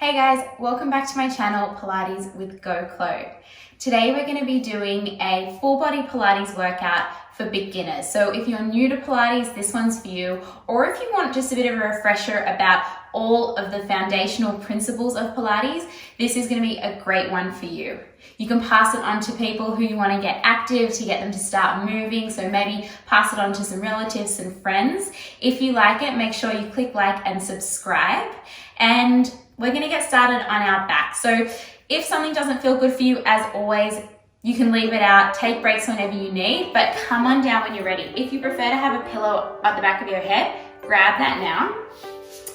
Hey guys, welcome back to my channel, Pilates with Go Chlo. Today we're going to be doing a full body Pilates workout for beginners. So if you're new to Pilates, this one's for you. Or if you want just a bit of a refresher about all of the foundational principles of Pilates, this is going to be a great one for you. You can pass it on to people who you want to get active, to get them to start moving. So maybe pass it on to some relatives and friends. If you like it, make sure you click like and subscribe. And we're going to get started on our back. So if something doesn't feel good for you, as always, you can leave it out, take breaks whenever you need, but come on down when you're ready. If you prefer to have a pillow at the back of your head, grab that now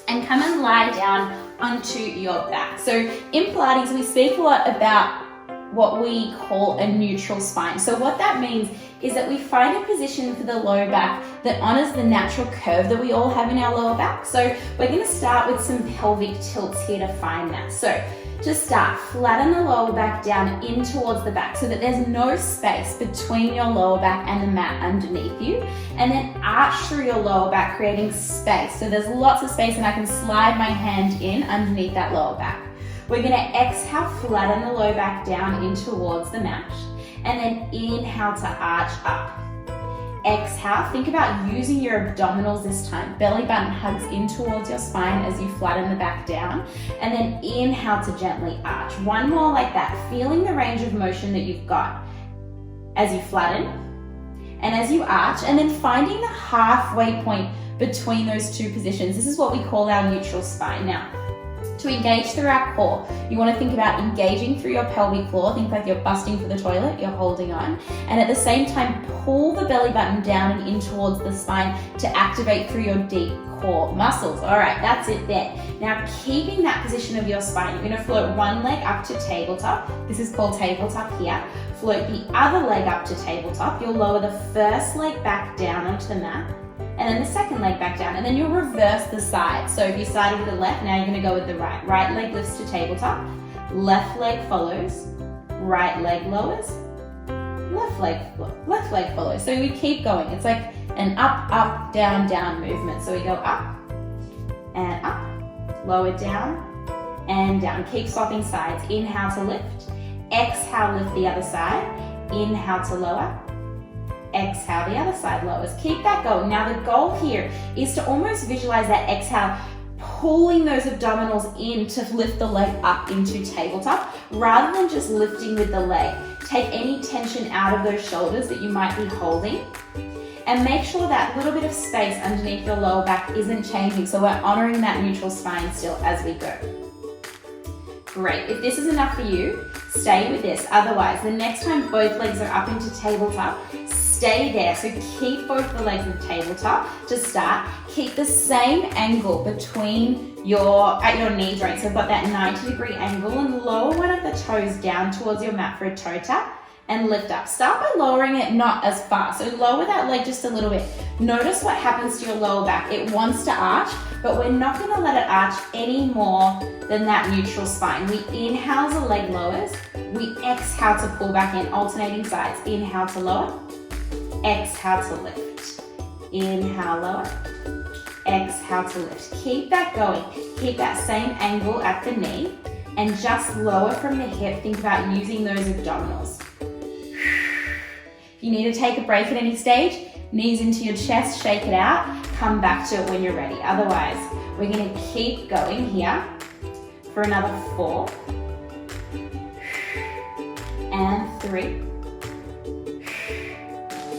and come and lie down onto your back. So in Pilates, we speak a lot about what we call a neutral spine. So what that means is that we find a position for the lower back that honors the natural curve that we all have in our lower back. So we're going to start with some pelvic tilts here to find that. So to start, flatten the lower back down in towards the back so that there's no space between your lower back and the mat underneath you. And then arch through your lower back, creating space. So there's lots of space and I can slide my hand in underneath that lower back. We're going to exhale, flatten the low back down in towards the mat. And then inhale to arch up. Exhale, think about using your abdominals this time. Belly button hugs in towards your spine as you flatten the back down. And then inhale to gently arch. One more like that, feeling the range of motion that you've got as you flatten and as you arch. And then finding the halfway point between those two positions. This is what we call our neutral spine. Now, to engage through our core, you want to think about engaging through your pelvic floor. Think like you're busting for the toilet, you're holding on. And at the same time, pull the belly button down and in towards the spine to activate through your deep core muscles. All right, that's it there. Now, keeping that position of your spine, you're going to float one leg up to tabletop. This is called tabletop here. Float the other leg up to tabletop. You'll lower the first leg back down onto the mat. And then the second leg back down, and then you'll reverse the side. So if you started with the left, now you're gonna go with the right. Right leg lifts to tabletop, left leg follows, right leg lowers, left leg follows. So we keep going. It's like an up, up, down, down movement. So we go up and up, lower down and down. Keep swapping sides. Inhale to lift, exhale, lift the other side, inhale to lower, exhale, the other side lowers. Keep that going. Now the goal here is to almost visualize that exhale, pulling those abdominals in to lift the leg up into tabletop rather than just lifting with the leg. Take any tension out of those shoulders that you might be holding and make sure that little bit of space underneath your lower back isn't changing. So we're honoring that neutral spine still as we go. Great. If this is enough for you, stay with this. Otherwise, the next time both legs are up into tabletop, stay there. So keep both the legs in tabletop to start. Keep the same angle between at your knee joint. So I've got that 90-degree angle and lower one of the toes down towards your mat for a toe tap and lift up. Start by lowering it not as far. So lower that leg just a little bit. Notice what happens to your lower back. It wants to arch, but we're not going to let it arch any more than that neutral spine. We inhale as the leg lowers. We exhale to pull back in, alternating sides. Inhale to lower. Exhale to lift. Inhale, lower. Exhale to lift. Keep that going. Keep that same angle at the knee and just lower from the hip. Think about using those abdominals. If you need to take a break at any stage, knees into your chest, shake it out, come back to it when you're ready. Otherwise, we're going to keep going here for another 4 and 3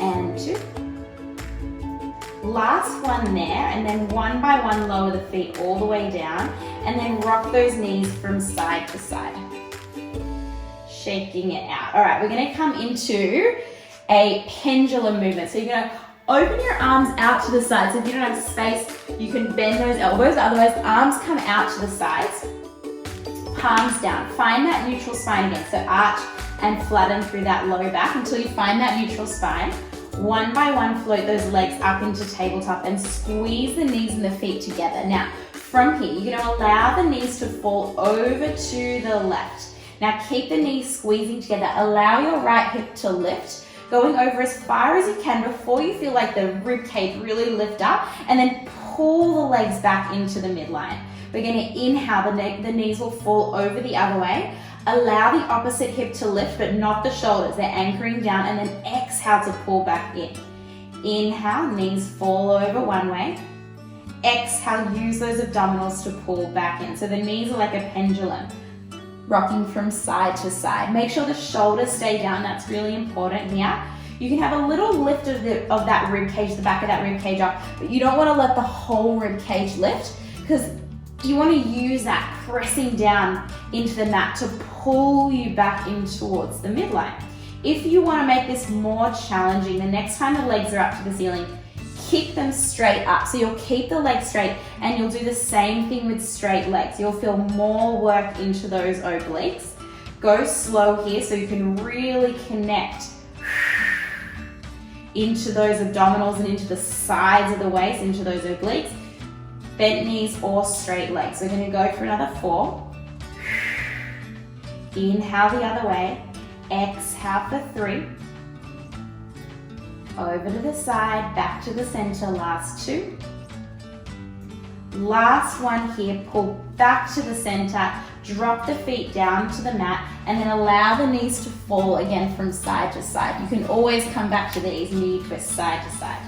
and 2. Last one there, and then one by one lower the feet all the way down and then rock those knees from side to side. Shaking it out. All right, we're going to come into a pendulum movement. So you're going to open your arms out to the sides. So if you don't have space, you can bend those elbows. Otherwise, arms come out to the sides. Palms down. Find that neutral spine again. So arch and flatten through that lower back until you find that neutral spine. One by one, float those legs up into tabletop and squeeze the knees and the feet together. Now, from here, you're going to allow the knees to fall over to the left. Now, keep the knees squeezing together. Allow your right hip to lift, going over as far as you can before you feel like the rib cage really lift up, and then pull the legs back into the midline. We're going to inhale, the knees will fall over the other way. Allow the opposite hip to lift, but not the shoulders. They're anchoring down, and then exhale to pull back in. Inhale, knees fall over one way. Exhale, use those abdominals to pull back in. So the knees are like a pendulum, rocking from side to side. Make sure the shoulders stay down. That's really important here. You can have a little lift of that rib cage, the back of that rib cage up, but you don't want to let the whole rib cage lift, because you want to use that pressing down into the mat to pull you back in towards the midline. If you want to make this more challenging, the next time the legs are up to the ceiling, kick them straight up. So you'll keep the legs straight, and you'll do the same thing with straight legs. You'll feel more work into those obliques. Go slow here so you can really connect into those abdominals and into the sides of the waist, into those obliques. Bent knees or straight legs. We're going to go for another 4. Inhale the other way. Exhale for 3. Over to the side, back to the center, last 2. Last one here, pull back to the center, drop the feet down to the mat, and then allow the knees to fall again from side to side. You can always come back to these, knee twist side to side.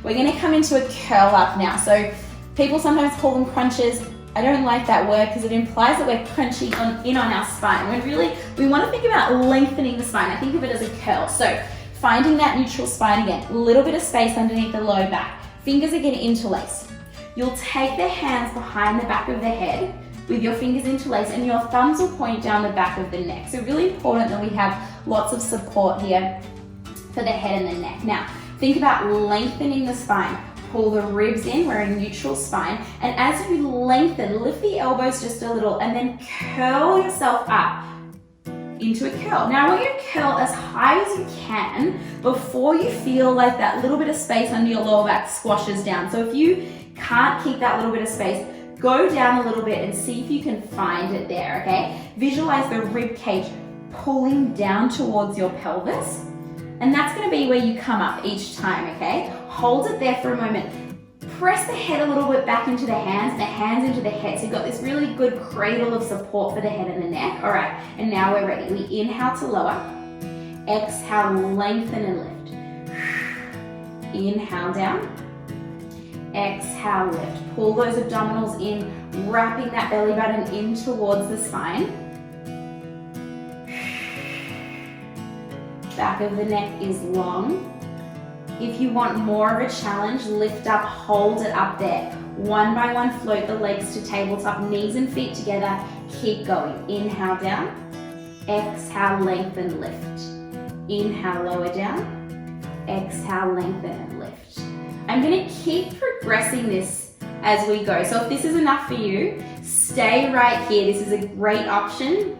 We're going to come into a curl up now. So people sometimes call them crunches. I don't like that word because it implies that we're crunching in on our spine. When really, we want to think about lengthening the spine. I think of it as a curl. So finding that neutral spine again, a little bit of space underneath the low back. Fingers are going to interlace. You'll take the hands behind the back of the head with your fingers interlaced, and your thumbs will point down the back of the neck. So really important that we have lots of support here for the head and the neck. Now, think about lengthening the spine. Pull the ribs in, we're in neutral spine. And as you lengthen, lift the elbows just a little, and then curl yourself up into a curl. Now I want you to curl as high as you can before you feel like that little bit of space under your lower back squashes down. So if you can't keep that little bit of space, go down a little bit and see if you can find it there, okay? Visualize the rib cage pulling down towards your pelvis, and that's gonna be where you come up each time, okay? Hold it there for a moment. Press the head a little bit back into the hands into the head. So you've got this really good cradle of support for the head and the neck. All right, and now we're ready. We inhale to lower, exhale, lengthen and lift. Inhale down, exhale, lift. Pull those abdominals in, wrapping that belly button in towards the spine. Back of the neck is long. If you want more of a challenge, lift up, hold it up there. One by one, float the legs to tabletop, knees and feet together. Keep going. Inhale down, exhale, lengthen, lift. Inhale, lower down, exhale, lengthen and lift. I'm gonna keep progressing this as we go. So if this is enough for you, stay right here. This is a great option.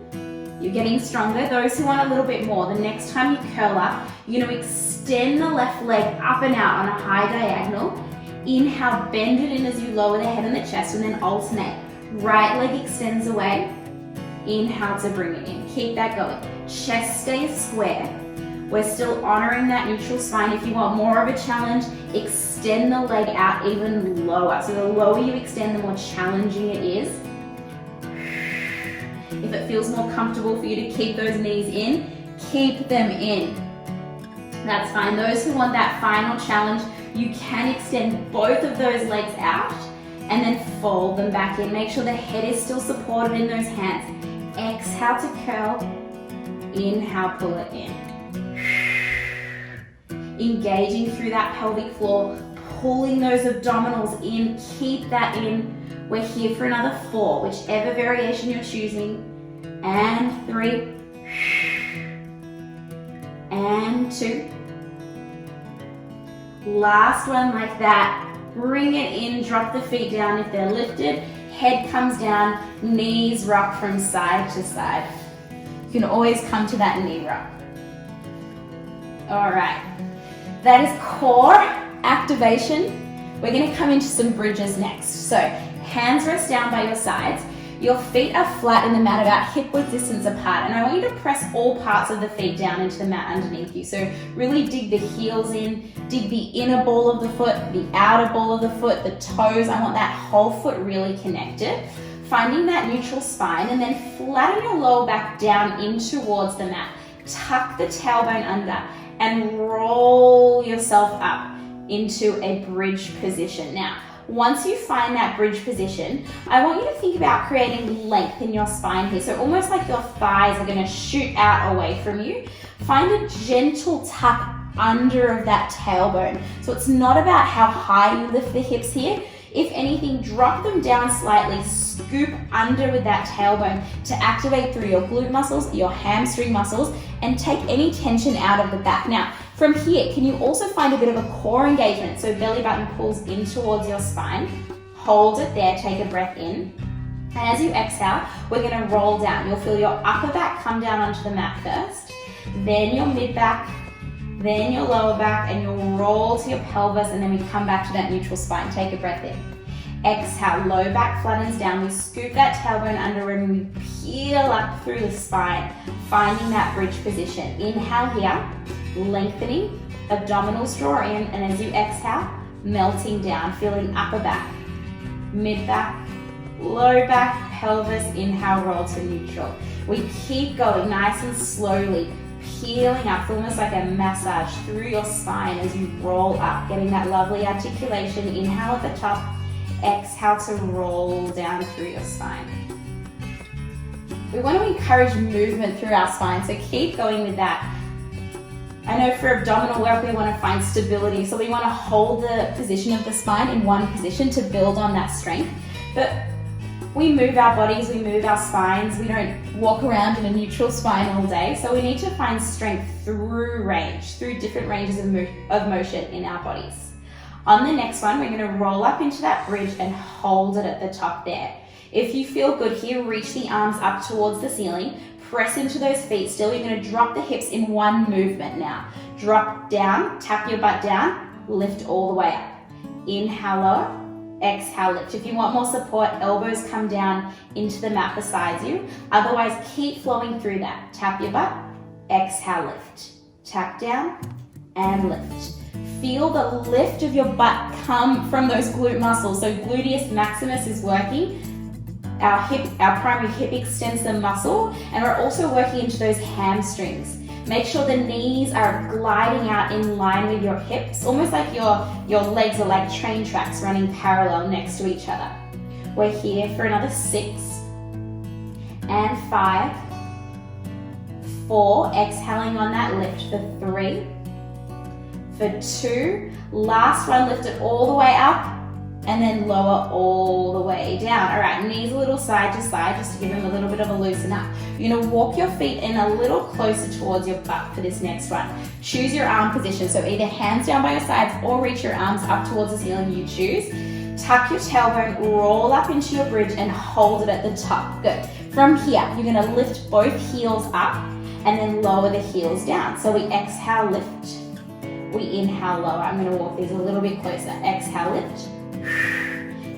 You're getting stronger. Those who want a little bit more, the next time you curl up, you're gonna extend the left leg up and out on a high diagonal. Inhale, bend it in as you lower the head and the chest, and then alternate. Right leg extends away. Inhale to bring it in. Keep that going. Chest stays square. We're still honoring that neutral spine. If you want more of a challenge, extend the leg out even lower. So the lower you extend, the more challenging it is. If it feels more comfortable for you to keep those knees in, keep them in. That's fine. Those who want that final challenge, you can extend both of those legs out and then fold them back in. Make sure the head is still supported in those hands. Exhale to curl. Inhale, pull it in. Engaging through that pelvic floor, pulling those abdominals in. Keep that in. We're here for another 4, whichever variation you're choosing. And 3. And 2. Last one like that. Bring it in, drop the feet down if they're lifted. Head comes down, knees rock from side to side. You can always come to that knee rock. All right, that is core activation. We're gonna come into some bridges next. So hands rest down by your sides. Your feet are flat in the mat, about hip width distance apart, and I want you to press all parts of the feet down into the mat underneath you. So really dig the heels in, dig the inner ball of the foot, the outer ball of the foot, the toes. I want that whole foot really connected. Finding that neutral spine, and then flatten your lower back down in towards the mat. Tuck the tailbone under and roll yourself up into a bridge position. Now, once you find that bridge position, I want you to think about creating length in your spine here. So almost like your thighs are going to shoot out away from you. Find a gentle tuck under of that tailbone. So it's not about how high you lift the hips here. If anything, drop them down slightly, scoop under with that tailbone to activate through your glute muscles, your hamstring muscles, and take any tension out of the back. Now, from here, can you also find a bit of a core engagement? So belly button pulls in towards your spine. Hold it there, take a breath in. And as you exhale, we're gonna roll down. You'll feel your upper back come down onto the mat first, then your mid back, then your lower back, and you'll roll to your pelvis, and then we come back to that neutral spine. Take a breath in. Exhale, low back flattens down. We scoop that tailbone under and we peel up through the spine, finding that bridge position. Inhale here, lengthening, abdominals draw in, and as you exhale, melting down, feeling upper back, mid back, low back, pelvis. Inhale, roll to neutral. We keep going nice and slowly, peeling up, almost like a massage through your spine as you roll up, getting that lovely articulation. Inhale at the top, exhale to roll down through your spine. We want to encourage movement through our spine, so keep going with that. I know for abdominal work we want to find stability, so we want to hold the position of the spine in one position to build on that strength. But we move our bodies, we move our spines, we don't walk around in a neutral spine all day, so we need to find strength through range, through different ranges of motion in our bodies. On the next one, we're going to roll up into that bridge and hold it at the top there. If you feel good here, reach the arms up towards the ceiling, press into those feet still. You're going to drop the hips in one movement now. Drop down, tap your butt down, lift all the way up. Inhale, lower. Exhale, lift. If you want more support, elbows come down into the mat beside you. Otherwise, keep flowing through that. Tap your butt, exhale, lift. Tap down and lift. Feel the lift of your butt come from those glute muscles. So gluteus maximus is working, our primary hip extensor muscle, and we're also working into those hamstrings. Make sure the knees are gliding out in line with your hips, almost like your legs are like train tracks running parallel next to each other. We're here for another 6 and 5, 4, exhaling on that lift for 3, for 2, last one, lift it all the way up, and then lower all the way down. All right, knees a little side to side, just to give them a little bit of a loosen up. You're gonna walk your feet in a little closer towards your butt for this next one. Choose your arm position, so either hands down by your sides or reach your arms up towards the ceiling, you choose. Tuck your tailbone, roll up into your bridge and hold it at the top. Good. From here, you're gonna lift both heels up and then lower the heels down. So we exhale, lift. We inhale, lower. I'm gonna walk these a little bit closer. Exhale, lift.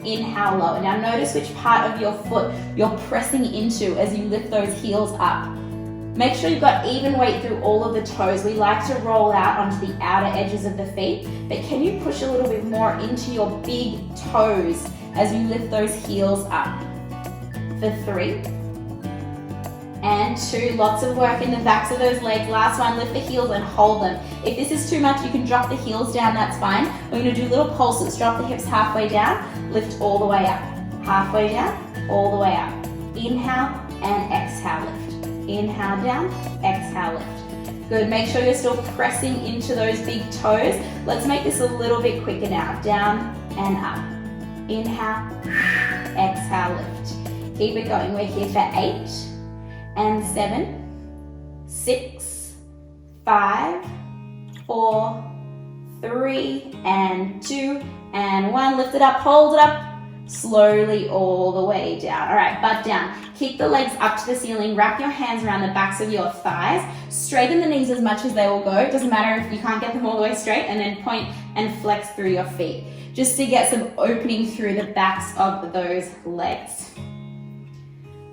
Inhale, lower. Now notice which part of your foot you're pressing into as you lift those heels up. Make sure you've got even weight through all of the toes. We like to roll out onto the outer edges of the feet, but can you push a little bit more into your big toes as you lift those heels up? For 3 and 2, lots of work in the backs of those legs. Last one, lift the heels and hold them. If this is too much, you can drop the heels down, that's fine. We're gonna do little pulses. Drop the hips halfway down, lift all the way up. Halfway down, all the way up. Inhale and exhale, lift. Inhale down, exhale, lift. Good, make sure you're still pressing into those big toes. Let's make this a little bit quicker now. Down and up. Inhale, exhale, lift. Keep it going. We're here for 8 and 7, 6, 5, 4, 3, and 2, and 1. Lift it up, hold it up, slowly all the way down. All right, butt down. Keep the legs up to the ceiling. Wrap your hands around the backs of your thighs. Straighten the knees as much as they will go. It doesn't matter if you can't get them all the way straight, and then point and flex through your feet, just to get some opening through the backs of those legs.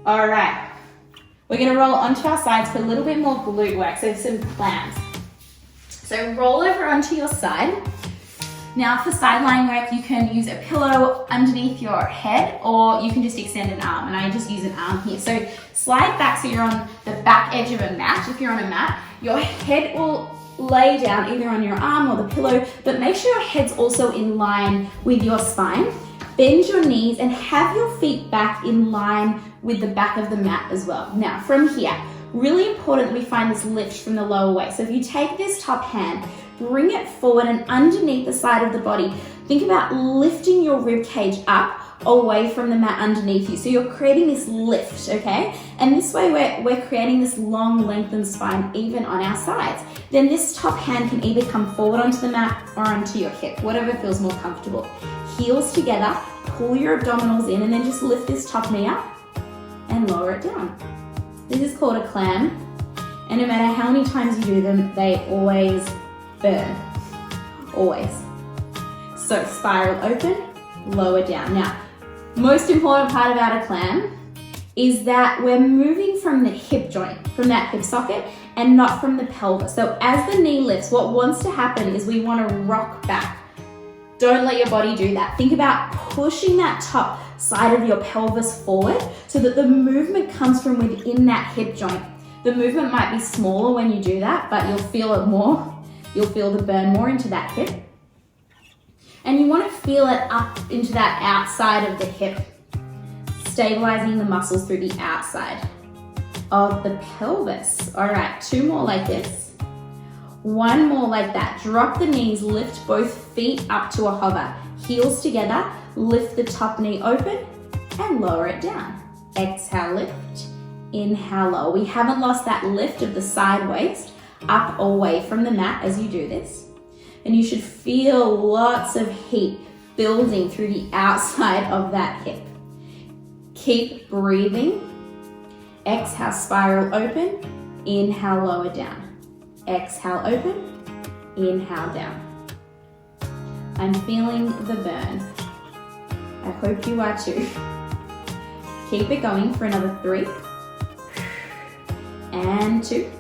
All right. We're gonna roll onto our sides for a little bit more glute work, so some clams. So roll over onto your side. Now for side lying work, you can use a pillow underneath your head, or you can just extend an arm, and I just use an arm here. So slide back so you're on the back edge of a mat. If you're on a mat, your head will lay down either on your arm or the pillow, but make sure your head's also in line with your spine. Bend your knees and have your feet back in line with the back of the mat as well. Now from here, really important that we find this lift from the lower waist. So if you take this top hand, bring it forward and underneath the side of the body. Think about lifting your rib cage up away from the mat underneath you. So you're creating this lift, okay? And this way we're creating this long lengthened spine even on our sides. Then this top hand can either come forward onto the mat or onto your hip, whatever feels more comfortable. Heels together, pull your abdominals in, and then just lift this top knee up and lower it down. This is called a clam, and no matter how many times you do them, they always burn, always. So spiral open, lower down. Now, most important part about a clam is that we're moving from the hip joint, from that hip socket, and not from the pelvis. So as the knee lifts, what wants to happen is we want to rock back. Don't let your body do that. Think about pushing that top side of your pelvis forward so that the movement comes from within that hip joint. The movement might be smaller when you do that, but you'll feel it more. You'll feel the burn more into that hip. And you want to feel it up into that outside of the hip, stabilizing the muscles through the outside of the pelvis. All right, 2 more like this. 1 more like that. Drop the knees, lift both feet up to a hover. Heels together, lift the top knee open and lower it down. Exhale, lift. Inhale, lower. We haven't lost that lift of the side waist up away from the mat as you do this. And you should feel lots of heat building through the outside of that hip. Keep breathing. Exhale, spiral open. Inhale, lower down. Exhale, open. Inhale, down. I'm feeling the burn. I hope you are too. Keep it going for another 3 and 2.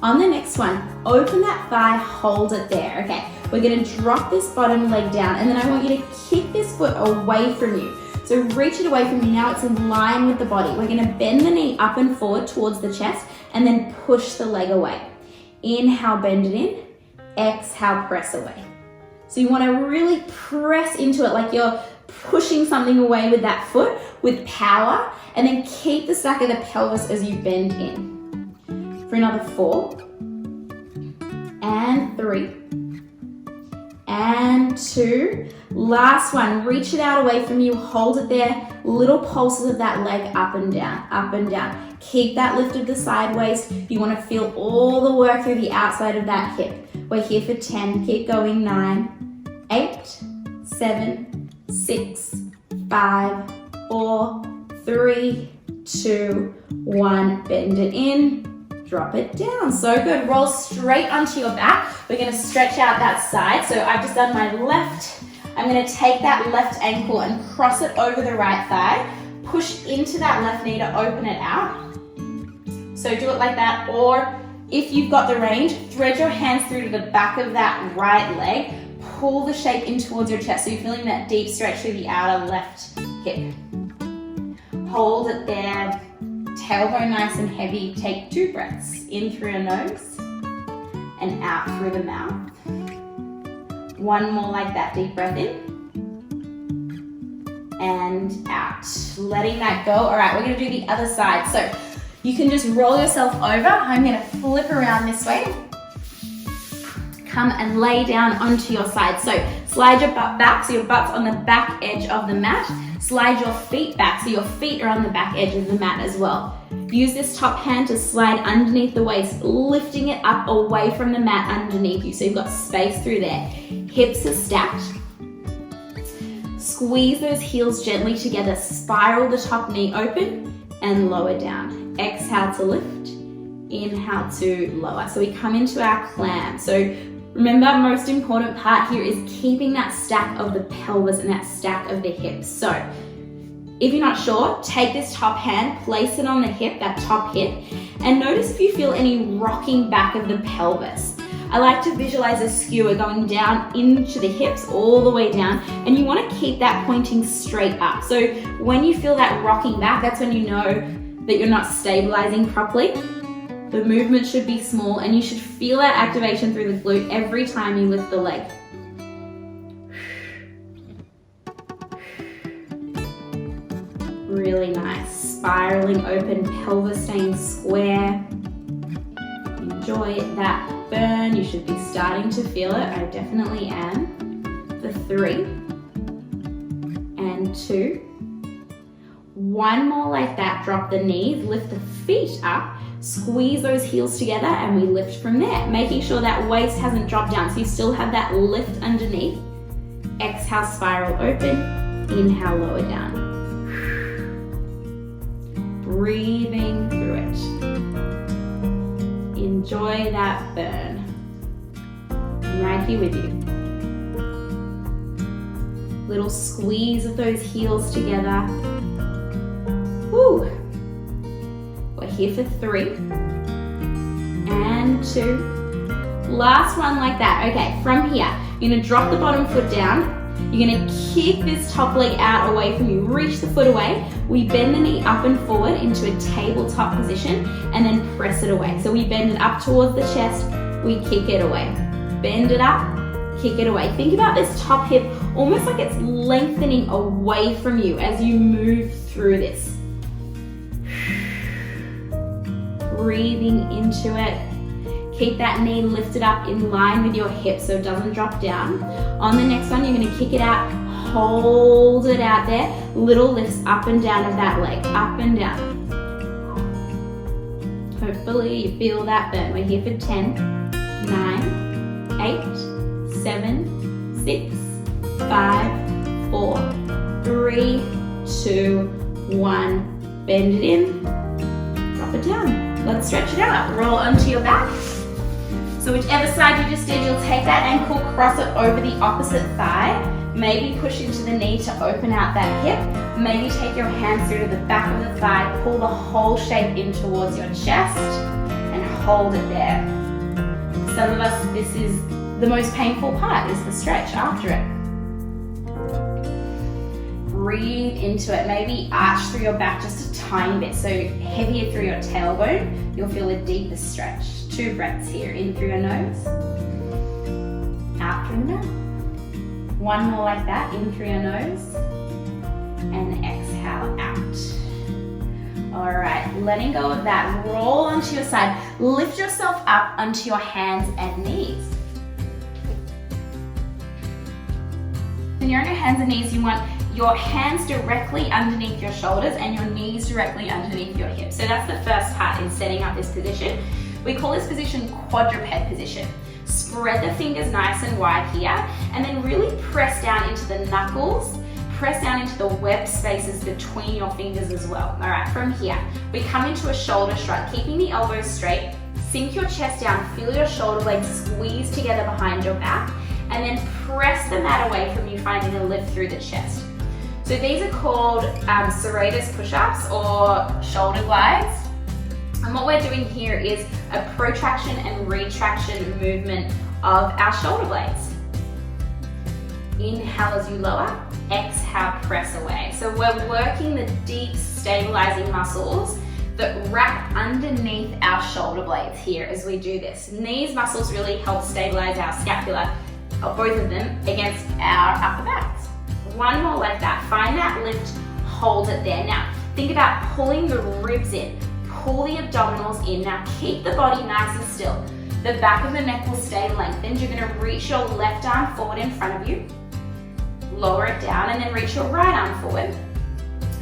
On the next one, open that thigh, hold it there. Okay, we're gonna drop this bottom leg down, and then I want you to kick this foot away from you. So reach it away from you. Now it's in line with the body. We're gonna bend the knee up and forward towards the chest and then push the leg away. Inhale, bend it in. Exhale, press away. So you wanna really press into it like you're pushing something away with that foot with power, and then keep the stack of the pelvis as you bend in. For another 4 and 3 and 2. Last one, reach it out away from you, hold it there. Little pulses of that leg up and down, up and down. Keep that lift of the side waist. You want to feel all the work through the outside of that hip. We're here for 10, keep going. 9, 8, 7, 6, 5, 4, 3, 2, 1. Bend it in. Drop it down. So good. Roll straight onto your back. We're going to stretch out that side. So I've just done my left. I'm going to take that left ankle and cross it over the right thigh. Push into that left knee to open it out. So do it like that. Or if you've got the range, thread your hands through to the back of that right leg. Pull the shape in towards your chest. So you're feeling that deep stretch through the outer left hip. Hold it there. Tailbone nice and heavy. Take 2 breaths. In through your nose and out through the mouth. 1 more like that. Deep breath in and out. Letting that go. All right, we're going to do the other side. So you can just roll yourself over. I'm going to flip around this way. Come and lay down onto your side. So slide your butt back so your butt's on the back edge of the mat. Slide your feet back so your feet are on the back edge of the mat as well. Use this top hand to slide underneath the waist, lifting it up away from the mat underneath you so you've got space through there. Hips are stacked. Squeeze those heels gently together. Spiral the top knee open and lower down. Exhale to lift. Inhale to lower. So we come into our clam. So remember, most important part here is keeping that stack of the pelvis and that stack of the hips. So If you're not sure, take this top hand, place it on the hip, that top hip, and notice if you feel any rocking back of the pelvis. I like to visualize a skewer going down into the hips all the way down, and you want to keep that pointing straight up. So when you feel that rocking back, that's when you know that you're not stabilizing properly. The movement should be small, and you should feel that activation through the glute every time you lift the leg. Really nice. Spiraling open, pelvis staying square. Enjoy that burn. You should be starting to feel it. I definitely am. For 3 and 2. One more like that. Drop the knees, lift the feet up, squeeze those heels together, and we lift from there, making sure that waist hasn't dropped down, so you still have that lift underneath. Exhale, spiral open. Inhale, lower down. Breathing through it. Enjoy that burn. I'm right here with you. Little squeeze of those heels together. Woo. We're here for 3 and 2. Last one like that. Okay, from here, you're gonna drop the bottom foot down. You're gonna kick this top leg out away from you. Reach the foot away. We bend the knee up and forward into a tabletop position and then press it away. So we bend it up towards the chest, we kick it away. Bend it up, kick it away. Think about this top hip almost like it's lengthening away from you as you move through this. Breathing into it. Keep that knee lifted up in line with your hip so it doesn't drop down. On the next one, you're gonna kick it out, hold it out there. Little lifts up and down of that leg, up and down. Hopefully you feel that burn. We're here for 10, 9, 8, 7, 6, 5, 4, 3, 2, 1. Bend it in, drop it down. Let's stretch it out. Roll onto your back. So whichever side you just did, you'll take that ankle, cross it over the opposite thigh. Maybe push into the knee to open out that hip. Maybe take your hands through to the back of the thigh, pull the whole shape in towards your chest, and hold it there. Some of us, this is the most painful part, is the stretch after it. Breathe into it. Maybe arch through your back just a tiny bit, so heavier through your tailbone. You'll feel a deeper stretch. 2 breaths here. In through your nose, out through the mouth. One more like that. In through your nose, and exhale out. All right, letting go of that. Roll onto your side. Lift yourself up onto your hands and knees. When you're on your hands and knees, you want your hands directly underneath your shoulders and your knees directly underneath your hips. So that's the first part in setting up this position. We call this position quadruped position. Spread the fingers nice and wide here, and then really press down into the knuckles, press down into the web spaces between your fingers as well. All right, from here, we come into a shoulder shrug, keeping the elbows straight, sink your chest down, feel your shoulder blades squeeze together behind your back, and then press the mat away from you, finding a lift through the chest. So these are called serratus push-ups or shoulder glides. And what we're doing here is a protraction and retraction movement of our shoulder blades. Inhale as you lower, exhale, press away. So we're working the deep stabilizing muscles that wrap underneath our shoulder blades here as we do this. And these muscles really help stabilize our scapula, both of them, against our upper backs. One more like that. Find that lift, hold it there. Now, think about pulling the ribs in. Pull the abdominals in. Now keep the body nice and still. The back of the neck will stay lengthened. You're gonna reach your left arm forward in front of you, lower it down, and then reach your right arm forward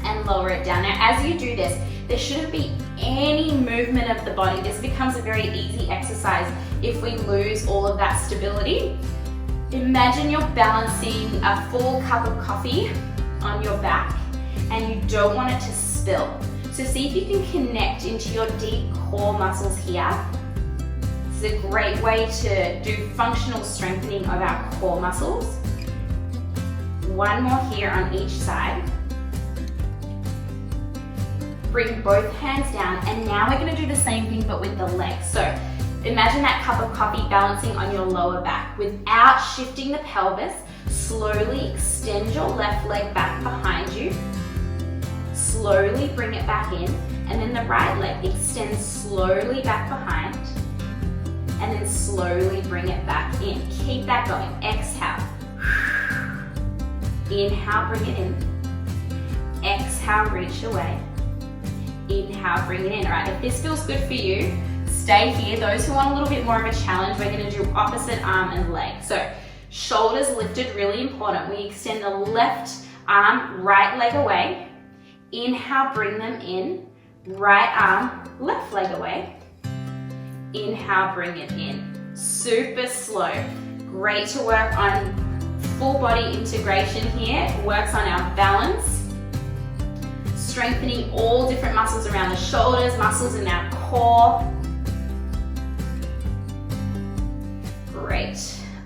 and lower it down. Now as you do this, there shouldn't be any movement of the body. This becomes a very easy exercise if we lose all of that stability. Imagine you're balancing a full cup of coffee on your back and you don't want it to spill. So see if you can connect into your deep core muscles here. This is a great way to do functional strengthening of our core muscles. One more here on each side. Bring both hands down, and now we're gonna do the same thing but with the legs. So imagine that cup of coffee balancing on your lower back. Without shifting the pelvis, slowly extend your left leg back behind you. Slowly bring it back in, and then the right leg extends slowly back behind, and then slowly bring it back in. Keep that going. Exhale. Inhale, bring it in. Exhale, reach away. Inhale, bring it in. All right, if this feels good for you, stay here. Those who want a little bit more of a challenge, we're gonna do opposite arm and leg. So shoulders lifted, really important. We extend the left arm, right leg away. Inhale, bring them in. Right arm, left leg away. Inhale, bring it in. Super slow. Great to work on full body integration here. Works on our balance. Strengthening all different muscles around the shoulders, muscles in our core. Great.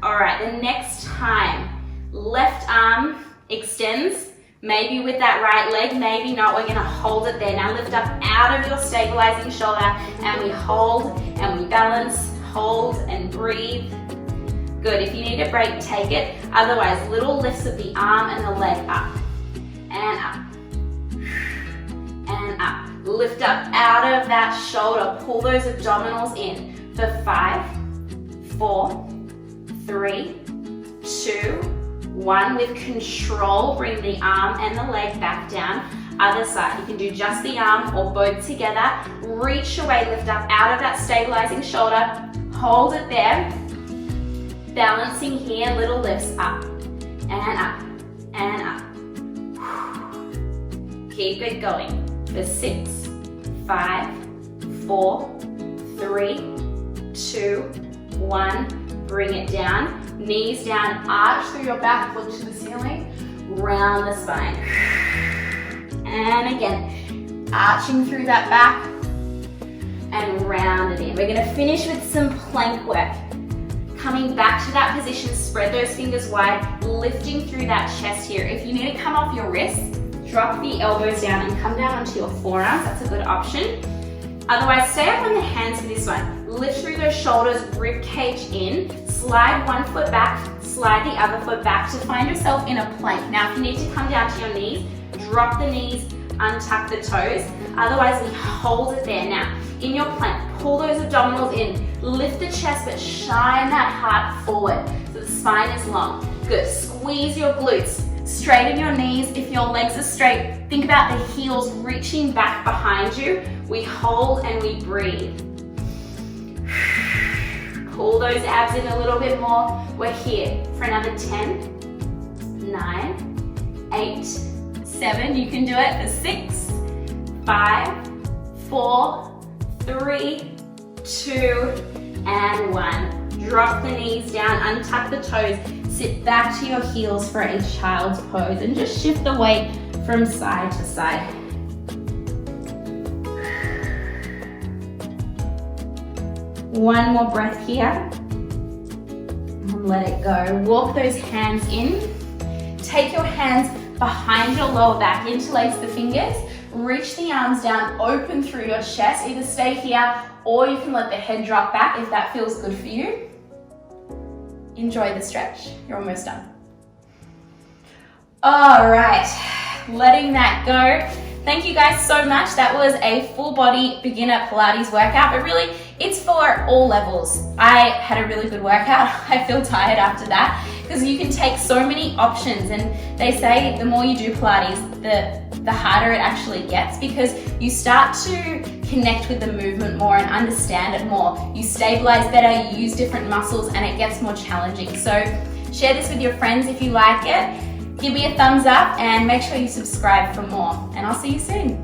All right, the next time, left arm extends. Maybe with that right leg, maybe not. We're gonna hold it there. Now lift up out of your stabilizing shoulder, and we hold and we balance, hold and breathe. Good, if you need a break, take it. Otherwise, little lifts of the arm and the leg up and up and up. Lift up out of that shoulder. Pull those abdominals in for 5, 4, 3, 2, 1. With control, bring the arm and the leg back down. Other side, you can do just the arm or both together. Reach away, lift up out of that stabilizing shoulder. Hold it there. Balancing here, little lifts up and up and up. Keep it going for 6, 5, 4, 3, 2, 1. Bring it down. Knees down, arch through your back, look to the ceiling, round the spine. And again, arching through that back and round it in. We're gonna finish with some plank work. Coming back to that position, spread those fingers wide, lifting through that chest here. If you need to come off your wrists, drop the elbows down and come down onto your forearms. That's a good option. Otherwise, stay up on the hands for this one. Lift through those shoulders, rib cage in, slide one foot back, slide the other foot back to find yourself in a plank. Now, if you need to come down to your knees, drop the knees, untuck the toes. Otherwise, we hold it there. Now, in your plank, pull those abdominals in, lift the chest, but shine that heart forward so the spine is long. Good, squeeze your glutes, straighten your knees. If your legs are straight, think about the heels reaching back behind you. We hold and we breathe. Pull those abs in a little bit more. We're here for another 10, 9, 8, 7. You can do it for 6, 5, 4, 3, 2, and 1. Drop the knees down, untuck the toes, sit back to your heels for a child's pose, and just shift the weight from side to side. One more breath here, and let it go. Walk those hands in. Take your hands behind your lower back, interlace the fingers, reach the arms down, open through your chest. Either stay here, or you can let the head drop back if that feels good for you. Enjoy the stretch. You're almost done. All right, letting that go. Thank you guys so much. That was a full body beginner Pilates workout, but really it's for all levels. I had a really good workout. I feel tired after that because you can take so many options, and they say the more you do Pilates, the harder it actually gets because you start to connect with the movement more and understand it more. You stabilize better, you use different muscles, and it gets more challenging. So share this with your friends if you like it. Give me a thumbs up and make sure you subscribe for more, and I'll see you soon.